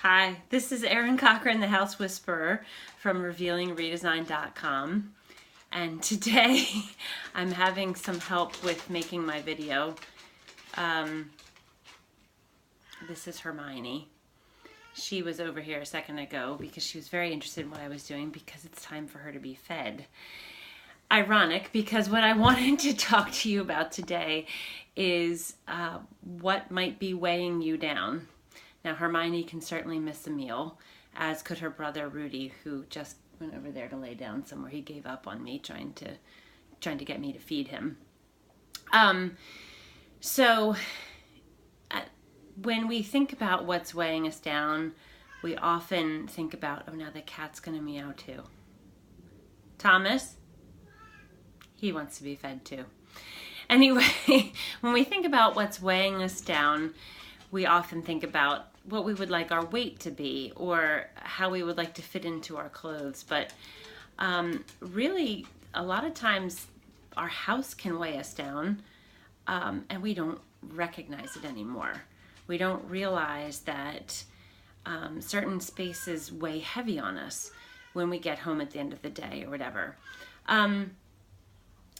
Hi, this is Erin Cochran, the House Whisperer from RevealingRedesign.com, and today I'm having some help with making my video. This is Hermione. She was over here a second ago because she was very interested in what I was doing because it's time for her to be fed. Ironic, because what I wanted to talk to you about today is what might be weighing you down. Now, Hermione can certainly miss a meal, as could her brother Rudy, who just went over there to lay down somewhere. He gave up on me trying to get me to feed him. When we think about what's weighing us down, we often think about, oh, now the cat's going to meow too. Thomas, he wants to be fed too. Anyway, when we think about what's weighing us down, we often think about what we would like our weight to be or how we would like to fit into our clothes. But really, a lot of times our house can weigh us down and we don't recognize it anymore. We don't realize that certain spaces weigh heavy on us when we get home at the end of the day or whatever.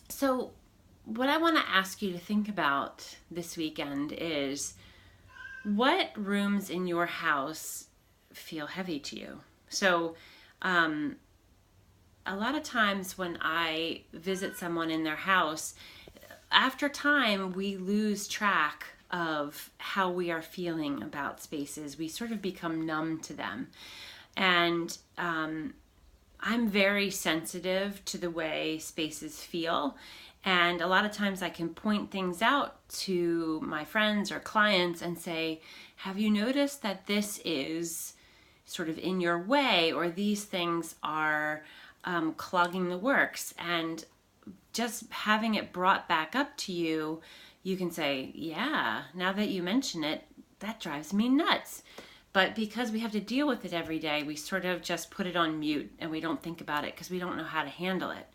So what I want to ask you to think about this weekend is, what rooms in your house feel heavy to you? So a lot of times when I visit someone in their house, after time we lose track of how we are feeling about spaces. We sort of become numb to them. And I'm very sensitive to the way spaces feel. And a lot of times I can point things out to my friends or clients and say, have you noticed that this is sort of in your way, or these things are clogging the works? And just having it brought back up to you, you can say, yeah, now that you mention it, that drives me nuts. But because we have to deal with it every day, we sort of just put it on mute and we don't think about it because we don't know how to handle it.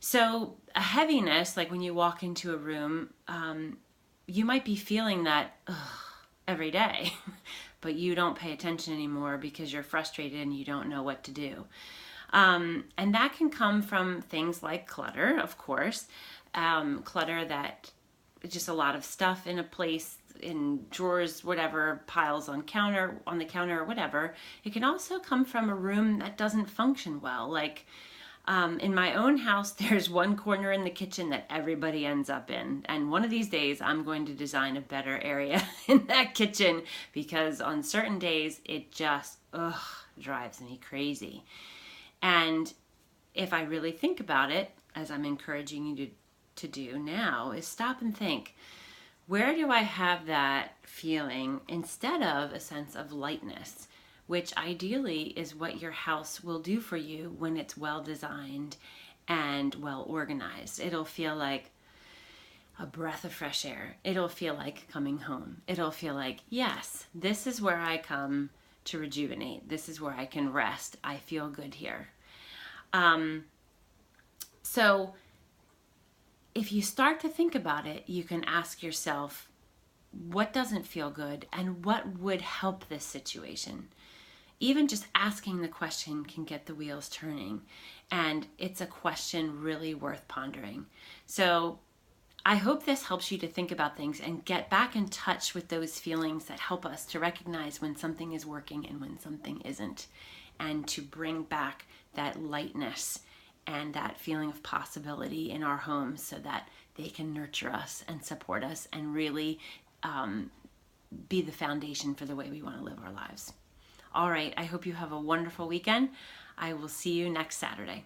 So a heaviness, like when you walk into a room, you might be feeling that every day, but you don't pay attention anymore because you're frustrated and you don't know what to do. And that can come from things like clutter, of course, clutter that just a lot of stuff in a place, in drawers, whatever, piles on the counter or whatever. It can also come from a room that doesn't function well, like in my own house, there's one corner in the kitchen that everybody ends up in. And one of these days, I'm going to design a better area in that kitchen because on certain days, it just drives me crazy. And if I really think about it, as I'm encouraging you to do now, is stop and think, where do I have that feeling instead of a sense of lightness? Which ideally is what your house will do for you when it's well designed and well organized. It'll feel like a breath of fresh air. It'll feel like coming home. It'll feel like, yes, this is where I come to rejuvenate. This is where I can rest. I feel good here. So if you start to think about it, you can ask yourself, what doesn't feel good and what would help this situation? Even just asking the question can get the wheels turning, and it's a question really worth pondering. So I hope this helps you to think about things and get back in touch with those feelings that help us to recognize when something is working and when something isn't, and to bring back that lightness and that feeling of possibility in our homes so that they can nurture us and support us and really be the foundation for the way we want to live our lives. All right, I hope you have a wonderful weekend. I will see you next Saturday.